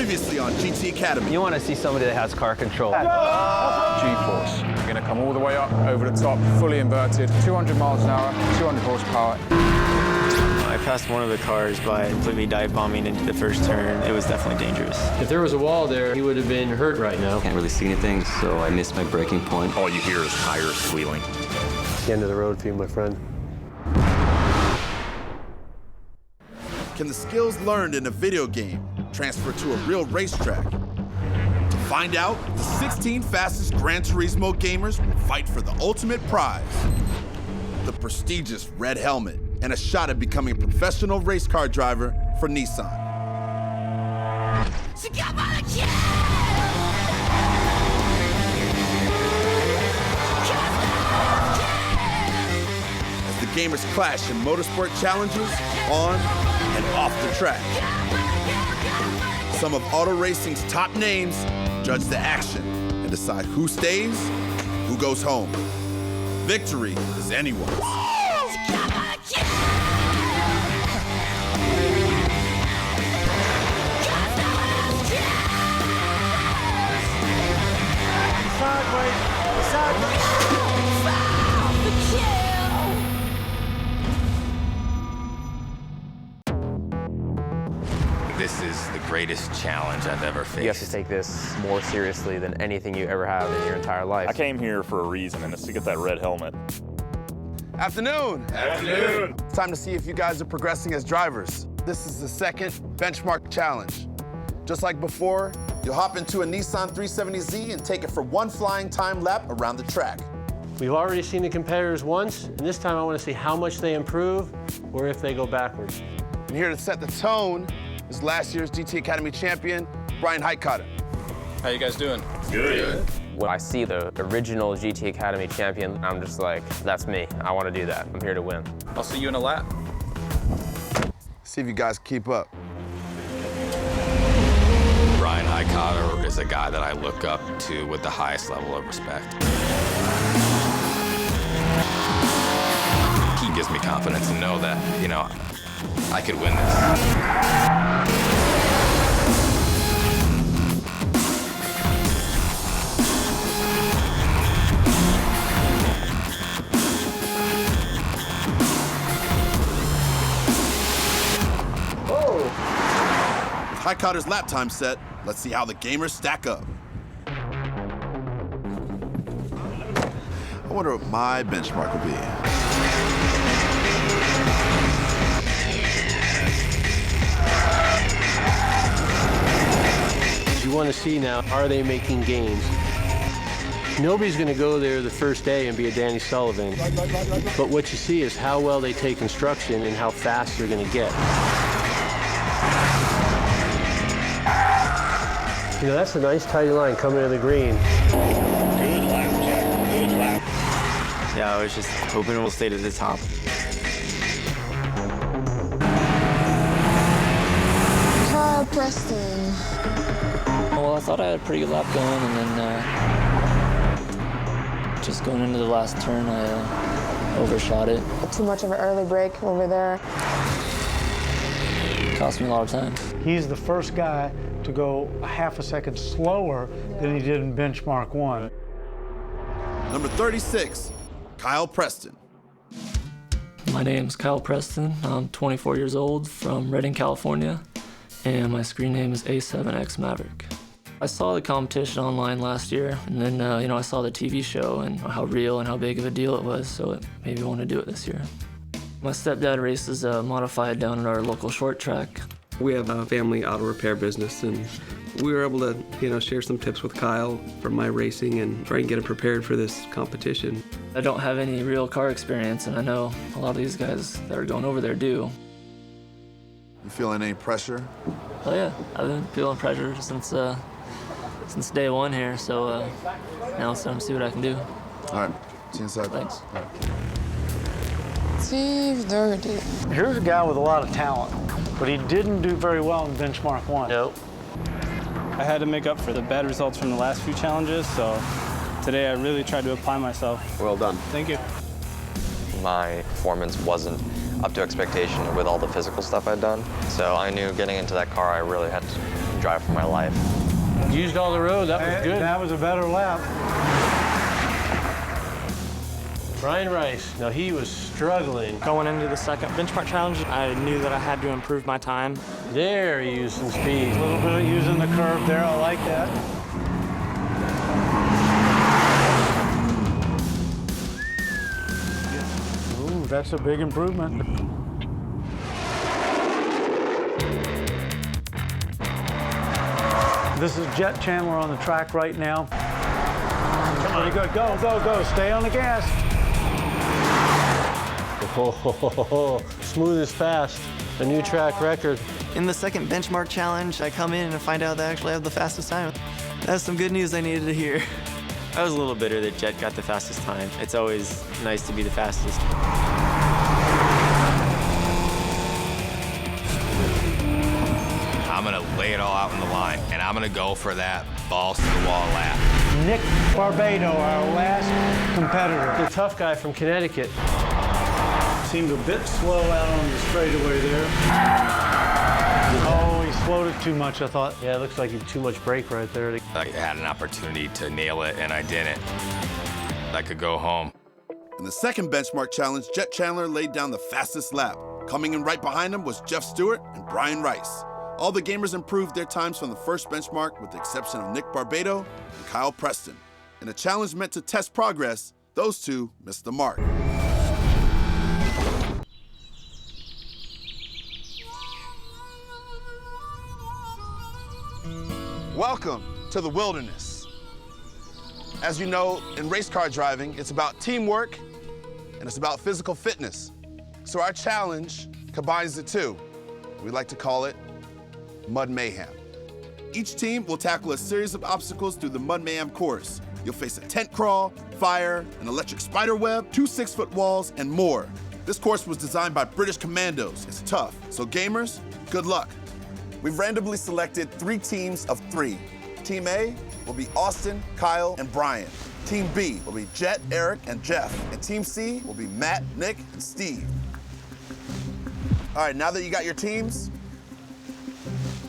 Previously on GT Academy. You want to see somebody that has car control. G-force. You're going to come all the way up, over the top, fully inverted, 200 miles an hour, 200 horsepower. I passed one of the cars by completely dive bombing into the first turn. It was definitely dangerous. If there was a wall there, he would have been hurt right now. Can't really see anything, so I missed my braking point. All you hear is tires squealing. It's the end of the road for you, my friend. Can the skills learned in a video game transfer to a real racetrack? To find out, the 16 fastest Gran Turismo gamers will fight for the ultimate prize, the prestigious red helmet, and a shot at becoming a professional race car driver for Nissan. As the gamers clash in motorsport challenges on and off the track. Some of auto racing's top names judge the action and decide who stays, who goes home. Victory is anyone's. This is the greatest challenge I've ever faced. You have to take this more seriously than anything you ever have in your entire life. I came here for a reason, and it's to get that red helmet. Afternoon. Afternoon. It's time to see if you guys are progressing as drivers. This is the second benchmark challenge. Just like before, you'll hop into a Nissan 370Z and take it for one flying time lap around the track. We've already seen the competitors once, and this time I want to see how much they improve or if they go backwards. And here to set the tone is last year's GT Academy champion, Brian Highcutter. How you guys doing? Good. When I see the original GT Academy champion, I'm just like, that's me. I want to do that. I'm here to win. I'll see you in a lap. See if you guys keep up. Brian Highcutter is a guy that I look up to with the highest level of respect. He gives me confidence to know that, you know, I could win this. Highcutter's lap time set. Let's see how the gamers stack up. I wonder what my benchmark will be. You want to see now, are they making gains? Nobody's going to go there the first day and be a Danny Sullivan. But what you see is how well they take instruction and how fast they're going to get. You know, that's a nice tidy line coming to the green. Good lap, Jack. Good lap. Yeah, I was just hoping we'll stay to the top. Kyle Preston. Well, I thought I had a pretty good lap going, and then just going into the last turn, I overshot it. Too much of an early break over there. It cost me a lot of time. He's the first guy to go a half a second slower than he did in benchmark 1. Number 36, Kyle Preston. My name's Kyle Preston. I'm 24 years old from Redding, California, and my screen name is A7X Maverick. I saw the competition online last year, and then you know, I saw the TV show and how real and how big of a deal it was, so it made me want to do it this year. My stepdad races modified down at our local short track. We have a family auto repair business, and we were able to, you know, share some tips with Kyle from my racing and try and get him prepared for this competition. I don't have any real car experience, and I know a lot of these guys that are going over there do. You feeling any pressure? Oh yeah, I've been feeling pressure since day one here, so now it's time to see what I can do. All right, see you inside. Thanks. All right. Steve Doherty. Here's a guy with a lot of talent, but he didn't do very well in benchmark 1. Nope. I had to make up for the bad results from the last few challenges, so today I really tried to apply myself. Well done. Thank you. My performance wasn't up to expectation with all the physical stuff I'd done, so I knew getting into that car I really had to drive for my life. Used all the road, that was good. That was a better lap. Brian Rice, now he was struggling. Going into the second benchmark challenge, I knew that I had to improve my time. There, he used some speed. A little bit of using the curve there, I like that. Ooh, that's a big improvement. This is Jet Chandler on the track right now. Pretty good. Go, go, go. Stay on the gas. Oh, smooth as fast. A new track record. In the second benchmark challenge, I come in and find out that I actually have the fastest time. That's some good news I needed to hear. I was a little bitter that Jet got the fastest time. It's always nice to be the fastest. I'm gonna lay it all out on the line, and I'm gonna go for that balls to the wall lap. Nick Barbado, our last competitor. The tough guy from Connecticut. Seemed a bit slow out on the straightaway there. Oh, he slowed it too much, I thought. Yeah, it looks like he had too much brake right there. I had an opportunity to nail it, and I didn't. I could go home. In the second benchmark challenge, Jet Chandler laid down the fastest lap. Coming in right behind him was Jeff Stewart and Brian Rice. All the gamers improved their times from the first benchmark with the exception of Nick Barbado and Kyle Preston. In a challenge meant to test progress, those two missed the mark. Welcome to the wilderness. As you know, in race car driving, it's about teamwork and it's about physical fitness. So our challenge combines the two. We like to call it Mud Mayhem. Each team will tackle a series of obstacles through the Mud Mayhem course. You'll face a tent crawl, fire, an electric spider web, 2 6-foot walls, and more. This course was designed by British commandos. It's tough, so gamers, good luck. We've randomly selected 3 teams of 3. Team A will be Austin, Kyle, and Brian. Team B will be Jet, Eric, and Jeff. And Team C will be Matt, Nick, and Steve. All right, now that you got your teams,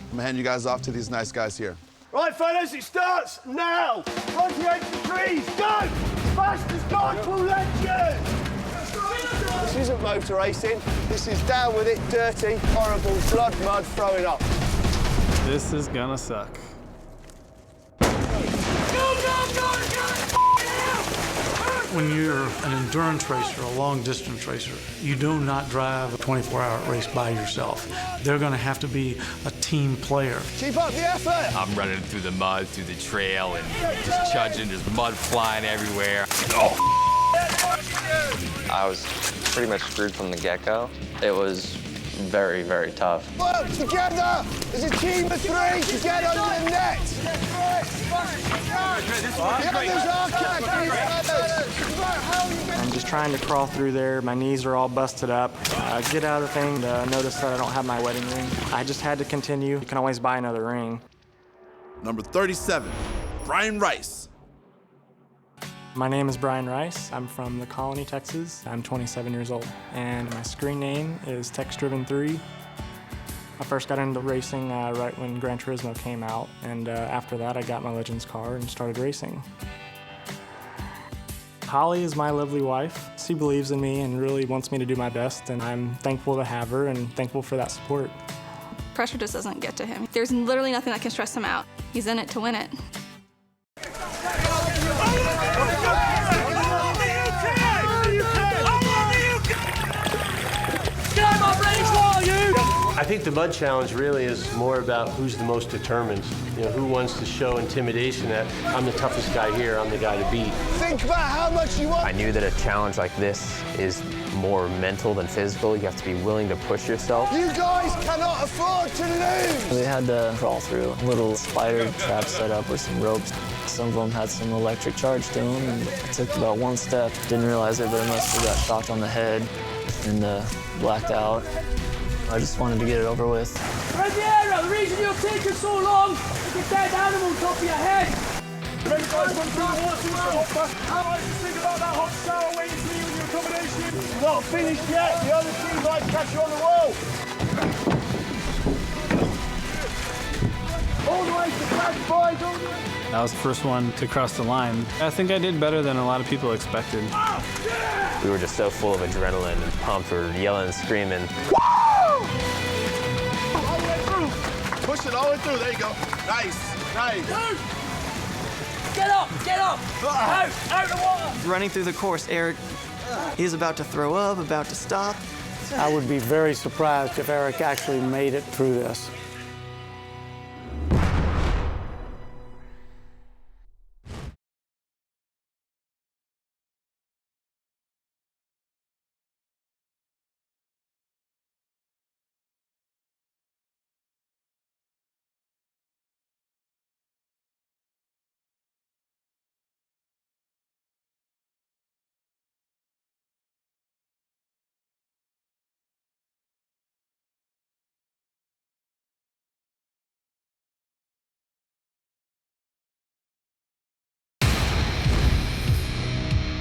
I'm gonna hand you guys off to these nice guys here. Right, fellas, it starts now. Run to the edge of the trees. Go! Fast as God will let you. This isn't motor racing. This is down with it, dirty, horrible, blood, mud, throwing up. This is gonna suck. When you're an endurance racer, a long-distance racer, you do not drive a 24-hour race by yourself. They're going to have to be a team player. Keep up the effort. I'm running through the mud, through the trail, and just trudging, there's mud flying everywhere. Oh. I was pretty much screwed from the get-go. It was very, very tough. Work together as a team of 3 to get under the net. I'm just trying to crawl through there. My knees are all busted up. Get out of the thing to notice that I don't have my wedding ring. I just had to continue. You can always buy another ring. Number 37, Brian Rice. My name is Brian Rice. I'm from the Colony, Texas. I'm 27 years old, and my screen name is TexDriven3. I first got into racing right when Gran Turismo came out, and after that I got my Legends car and started racing. Holly is my lovely wife. She believes in me and really wants me to do my best, and I'm thankful to have her and thankful for that support. Pressure just doesn't get to him. There's literally nothing that can stress him out. He's in it to win it. I think the mud challenge really is more about who's the most determined. You know, who wants to show intimidation that I'm the toughest guy here, I'm the guy to beat. Think about how much you want. I knew that a challenge like this is more mental than physical. You have to be willing to push yourself. You guys cannot afford to lose. We had to crawl through a little spider trap set up with some ropes. Some of them had some electric charge to them, and I took about 1 step. Didn't realize it, but I must have got shocked on the head and blacked out. I just wanted to get it over with. Radiera, the reason you're taking so long is a dead animal on top of your head. Ready guys, run through the water well. How much do you think about that hot shower waiting for you in your accommodation? Not finished yet. The other team might catch you on the wall. All the way to flag, boys, all the way. That was the first one to cross the line. I think I did better than a lot of people expected. We were just so full of adrenaline and pumped. We were yelling and screaming. Woo! All the way through. Push it all the way through. There you go. Nice. Nice. Get up! Get up! Out! Out of the water! Running through the course, Eric, he's about to throw up, about to stop. I would be very surprised if Eric actually made it through this.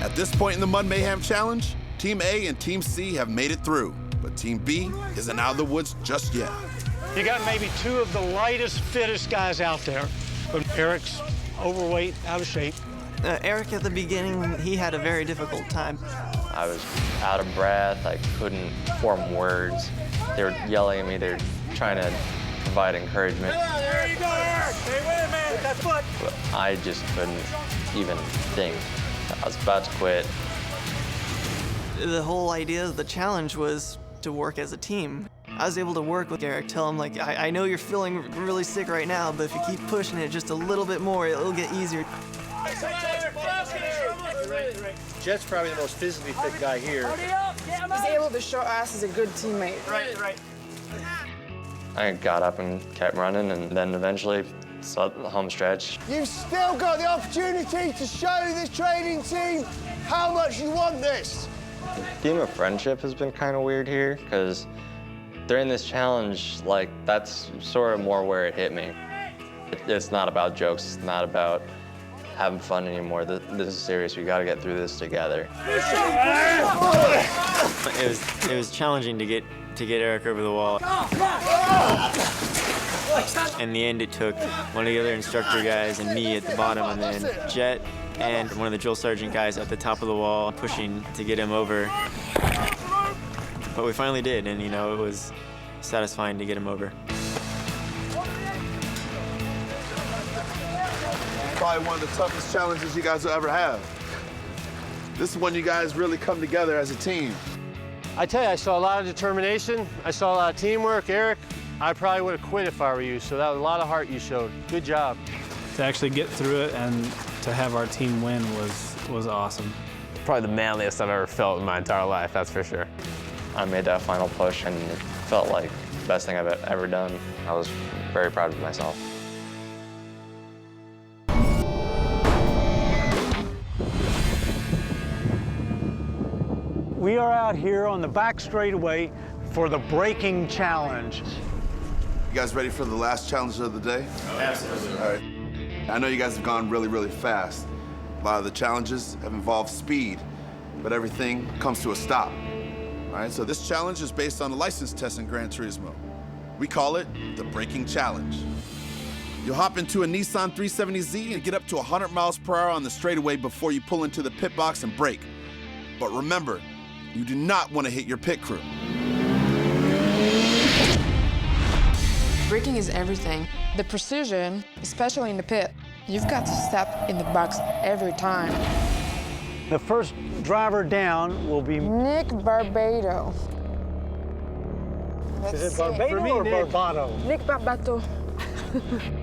At this point in the Mud Mayhem Challenge, Team A and Team C have made it through, but Team B isn't out of the woods just yet. You got maybe two of the lightest, fittest guys out there, but Eric's overweight, out of shape. Eric, at the beginning, he had a very difficult time. I was out of breath. I couldn't form words. They were yelling at me. They were trying to provide encouragement. There you go, Eric! Stay with it, man! With that foot! But I just couldn't even think. I was about to quit. The whole idea of the challenge was to work as a team. I was able to work with Eric, tell him, like, I know you're feeling really sick right now, but if you keep pushing it just a little bit more, it'll get easier. Jet's probably the most physically fit guy here. He's able to show us as a good teammate. Right. I got up and kept running, and then eventually saw the home stretch. You've still got the opportunity to show this training team how much you want this. The theme of friendship has been kind of weird here, because during this challenge, like, that's sort of more where it hit me. It's not about jokes, it's not about having fun anymore. This is serious. We got to get through this together. It was challenging to get Eric over the wall. In the end, it took one of the other instructor guys and me at the bottom, and then Jet and one of the drill sergeant guys at the top of the wall pushing to get him over. But we finally did, and, you know, it was satisfying to get him over. Probably one of the toughest challenges you guys will ever have. This is when you guys really come together as a team. I tell you, I saw a lot of determination. I saw a lot of teamwork. Eric, I probably would have quit if I were you, so that was a lot of heart you showed. Good job. To actually get through it and to have our team win was awesome. Probably the manliest I've ever felt in my entire life, that's for sure. I made that final push, and it felt like the best thing I've ever done. I was very proud of myself. We are out here on the back straightaway for the braking challenge. You guys ready for the last challenge of the day? Absolutely. All right. I know you guys have gone really, really fast. A lot of the challenges have involved speed, but everything comes to a stop. All right, so this challenge is based on a license test in Gran Turismo. We call it the braking challenge. You'll hop into a Nissan 370Z and get up to 100 miles per hour on the straightaway before you pull into the pit box and brake. But remember, you do not want to hit your pit crew. Braking is everything. The precision, especially in the pit, you've got to step in the box every time. The first driver down will be Nick Barbado. Is it Barbado or Barbado? Nick Barbato.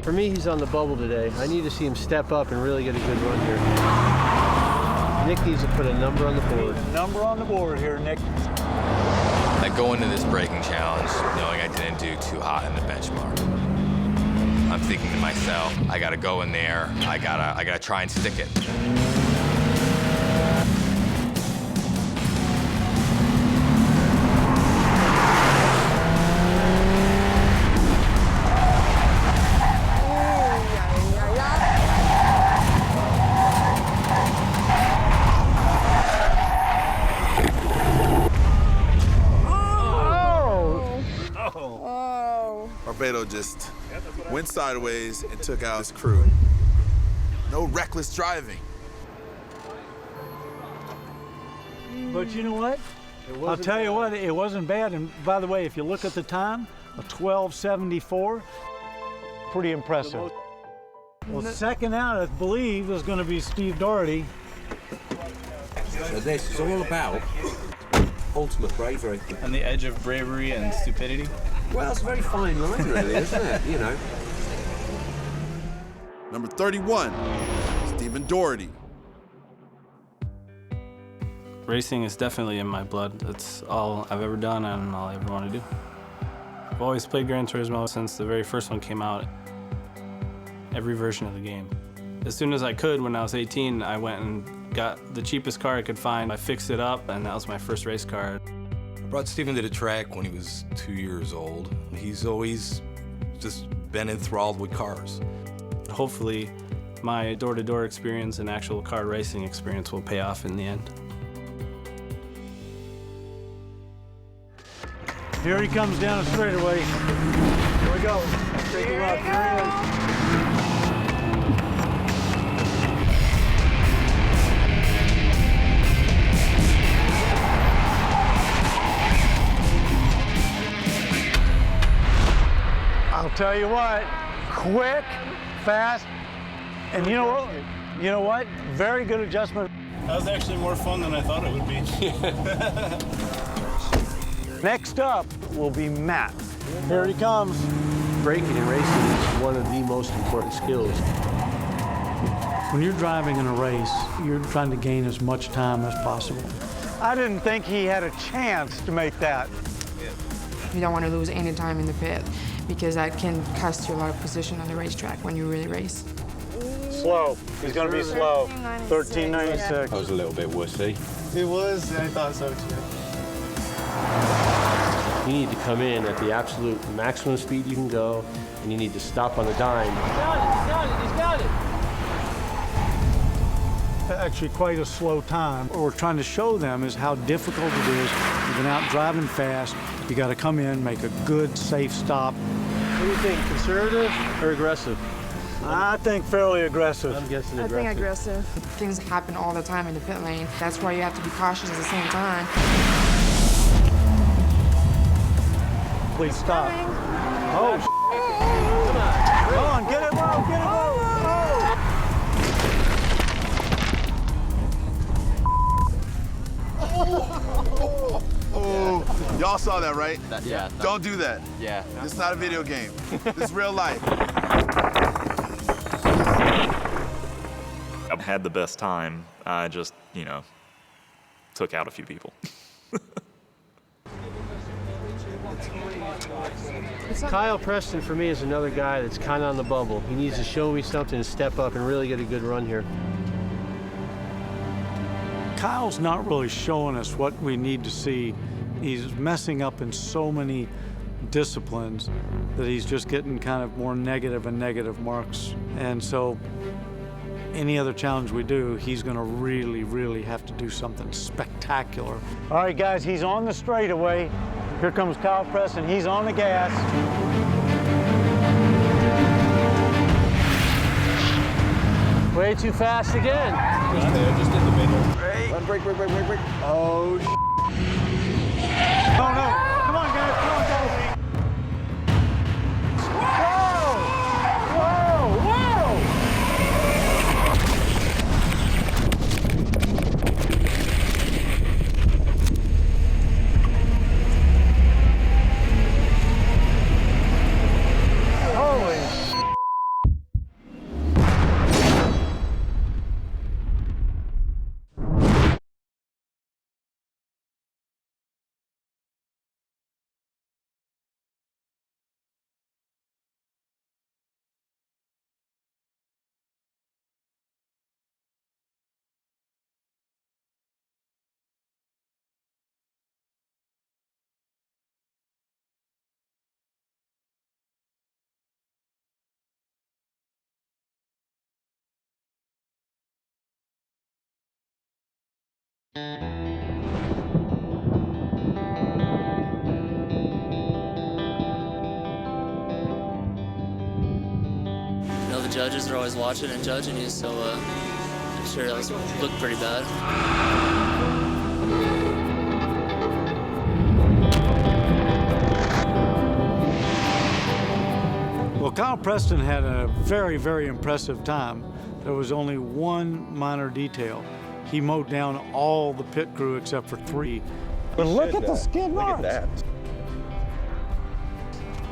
For me, he's on the bubble today. I need to see him step up and really get a good run here. Nick needs to put a number on the board. Number on the board here, Nick. I go into this braking challenge knowing I didn't do too hot in the benchmark. I'm thinking to myself, I gotta go in there, I gotta try and stick it. Barbado just went sideways and took out his crew. No reckless driving. But you know what? I'll tell you what, it wasn't bad. And by the way, if you look at the time, a 12:74, pretty impressive. Well, second out, I believe, is going to be Steve Doherty. So this is all about ultimate bravery. On the edge of bravery and stupidity? Well, it's a very fine line, really, isn't it? You know. Number 31, Stephen Doherty. Racing is definitely in my blood. That's all I've ever done and all I ever want to do. I've always played Gran Turismo since the very first one came out. Every version of the game. As soon as I could, when I was 18, I went and got the cheapest car I could find. I fixed it up, and that was my first race car. I brought Stephen to the track when he was 2 years old. He's always just been enthralled with cars. Hopefully, my door-to-door experience and actual car racing experience will pay off in the end. Here he comes down the straightaway. Here we go. Take a look. Here he is. I'll tell you what, quick, fast, and you know what? You know what? Very good adjustment. That was actually more fun than I thought it would be. Next up will be Matt. Here he comes. Braking and racing is one of the most important skills. When you're driving in a race, you're trying to gain as much time as possible. I didn't think he had a chance to make that. You don't want to lose any time in the pit because that can cost you a lot of position on the racetrack when you really race. Slow. He's going to be slow. 1396. I was a little bit wussy. It was, I thought so too. You need to come in at the absolute maximum speed you can go, and you need to stop on the dime. He's got it. Actually quite a slow time. What we're trying to show them is how difficult it is. You've been out driving fast. You got to come in, make a good, safe stop. What do you think, conservative or aggressive? I think fairly aggressive. I'm guessing I aggressive. think aggressive. Things happen all the time in the pit lane. That's why you have to be cautious at the same time. Please stop. Oh, come on, get it low, get it low. Oh, y'all saw that, right? Yeah. Don't do that. Yeah. This is not a video game. This is real life. I've had the best time. I just, took out a few people. Kyle Preston, for me, is another guy that's kind of on the bubble. He needs to show me something and step up and really get a good run here. Kyle's not really showing us what we need to see. He's messing up in so many disciplines that he's just getting kind of more negative and negative marks. And so any other challenge we do, he's going to really, really have to do something spectacular. All right, guys, he's on the straightaway. Here comes Kyle Preston. He's on the gas. Way too fast again. Just there, just in the middle. Break. Oh, no. Come on, guys. Come on, guys. The judges are always watching and judging you, so I'm sure that looked pretty bad. Well, Kyle Preston had a very, very impressive time. There was only one minor detail. He mowed down all the pit crew except for 3. But look at the skid marks. Look at that.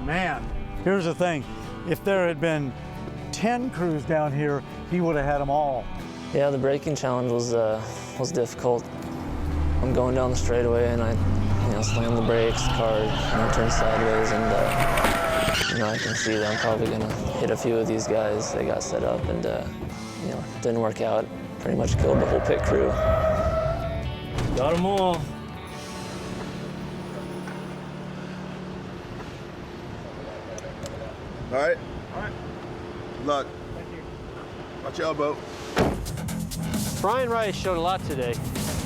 Man, here's the thing. If there had been 10 crews down here, he would have had them all. Yeah, the braking challenge was difficult. I'm going down the straightaway and I slam the brakes, the car turns sideways, and I can see that I'm probably gonna hit a few of these guys. They got set up and it didn't work out. Pretty much killed the whole pit crew. Got them all. All right. Good luck. Watch your elbow. Brian Rice showed a lot today.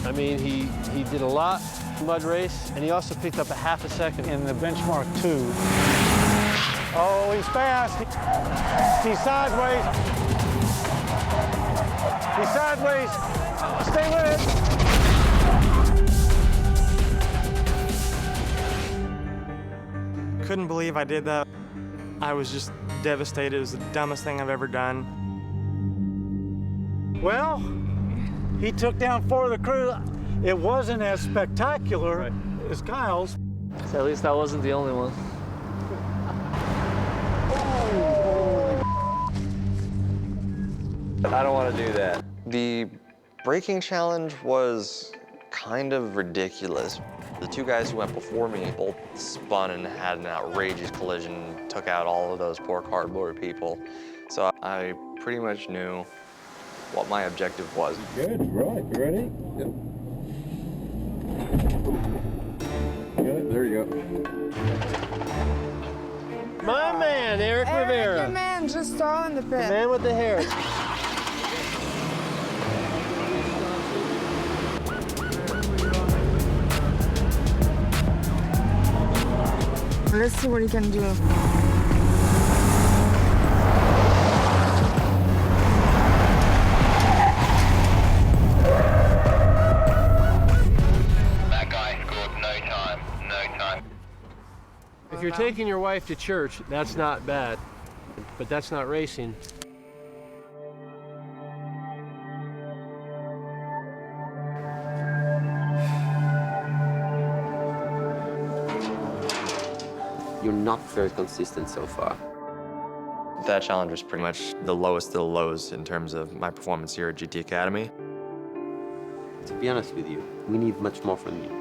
I mean, he did a lot mud race, and he also picked up a half a second in the benchmark 2. Oh, he's fast. He's sideways. He's sideways. Stay with it. Couldn't believe I did that. I was just devastated. It was the dumbest thing I've ever done. Well, he took down 4 of the crew. It wasn't as spectacular as Kyle's. So at least I wasn't the only one. I don't want to do that. The braking challenge was kind of ridiculous. The 2 guys who went before me both spun and had an outrageous collision, took out all of those poor cardboard people. So I pretty much knew what my objective was. Good, right, you ready? Yep. Good, there you go. My man, Eric Rivera. The man just stalled in the pit. The man with the hair. Let's see what he can do. That guy scored no time. If you're taking your wife to church, that's not bad, but that's not racing. You're not very consistent so far. That challenge was pretty much the lowest of the lows in terms of my performance here at GT Academy. To be honest with you, we need much more from you.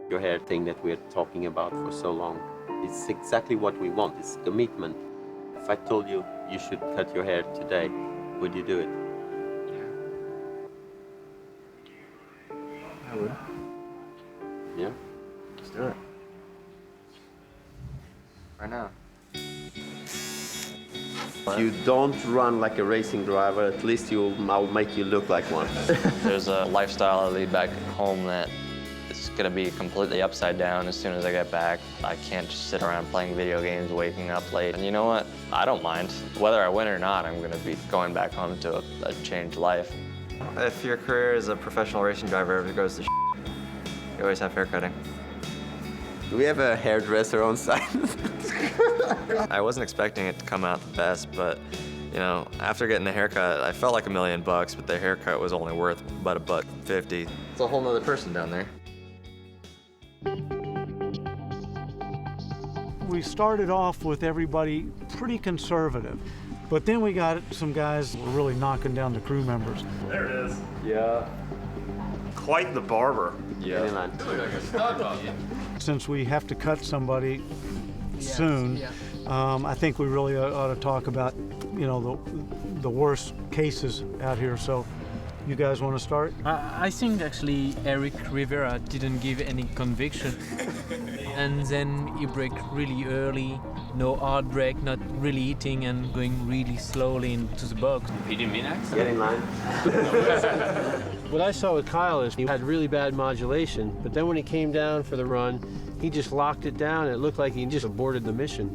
Your hair thing that we're talking about for so long, it's exactly what we want. It's commitment. If I told you you should cut your hair today, would you do it? I would. Yeah? Let's do it. Right now. If you don't run like a racing driver, at least I'll make you look like one. There's a lifestyle I lead back home that is gonna be completely upside down as soon as I get back. I can't just sit around playing video games, waking up late. And you know what? I don't mind. Whether I win or not, I'm gonna be going back home to a changed life. If your career as a professional racing driver ever goes to you always have hair cutting. Do we have a hairdresser on site? I wasn't expecting it to come out the best, but after getting the haircut, I felt like $1 million, but the haircut was only worth about $150. It's a whole nother person down there. We started off with everybody pretty conservative, but then we got some guys who were really knocking down the crew members. There it is. Yeah. Quite the barber. Yeah. Since we have to cut somebody soon, I think we really ought to talk about, the worst cases out here. So, you guys want to start? I think actually Eric Rivera didn't give any conviction, and then he braked really early, no hard brake, not really hitting, and going really slowly into the box. He didn't mean that? Get in line. What I saw with Kyle is he had really bad modulation, but then when he came down for the run, he just locked it down and it looked like he just aborted the mission.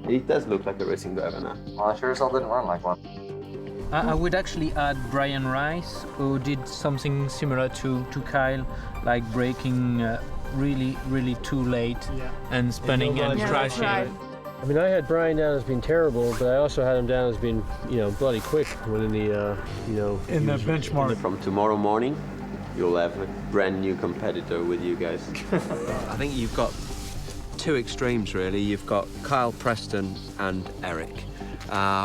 It does look like a racing driver now. Well, I sure as hell didn't run like one. I would actually add Brian Rice, who did something similar to Kyle, like braking really too late and spinning and crashing. I mean, I had Brian down as being terrible, but I also had him down as being, bloody quick when in the, In the benchmark. From tomorrow morning, you'll have a brand new competitor with you guys. I think you've got two extremes, really. You've got Kyle Preston and Eric.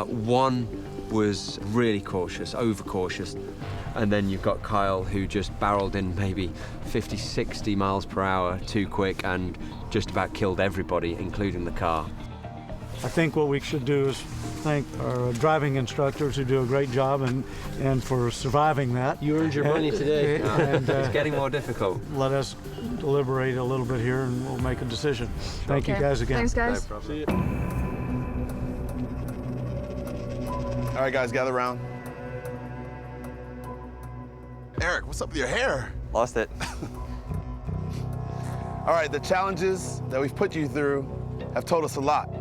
One was really cautious, overcautious, and then you've got Kyle, who just barreled in maybe 50, 60 miles per hour too quick and just about killed everybody, including the car. I think what we should do is thank our driving instructors who do a great job and for surviving that. You earned your money today. It's getting more difficult. Let us deliberate a little bit here and we'll make a decision. Thank you guys again. Thanks, guys. No problem. See you. All right, guys, gather around. Eric, what's up with your hair? Lost it. All right, the challenges that we've put you through have told us a lot.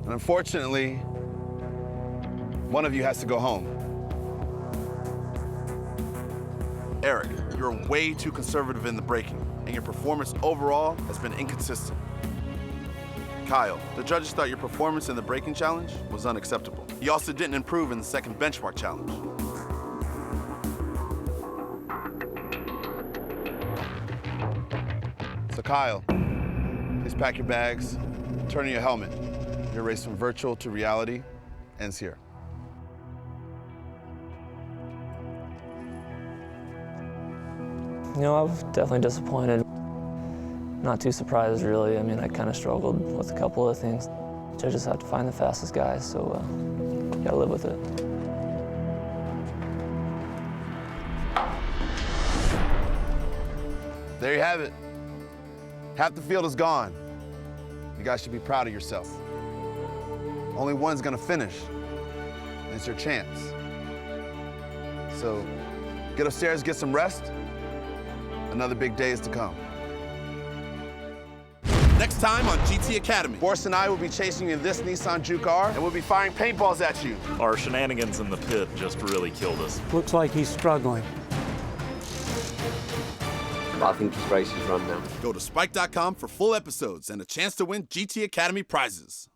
And unfortunately, one of you has to go home. Eric, you're way too conservative in the braking, and your performance overall has been inconsistent. Kyle, the judges thought your performance in the braking challenge was unacceptable. You also didn't improve in the second benchmark challenge. So Kyle, please pack your bags, turn on your helmet. Your race from virtual to reality ends here. I was definitely disappointed. Not too surprised, really. I mean, I kind of struggled with a couple of things. I just have to find the fastest guys, so gotta live with it. There you have it. Half the field is gone. You guys should be proud of yourself. Only one's gonna finish, and it's your chance. So get upstairs, get some rest. Another big day is to come. Next time on GT Academy, Boris and I will be chasing you in this Nissan Juke R, and we'll be firing paintballs at you. Our shenanigans in the pit just really killed us. Looks like he's struggling. I think his race is run now. Go to spike.com for full episodes and a chance to win GT Academy prizes.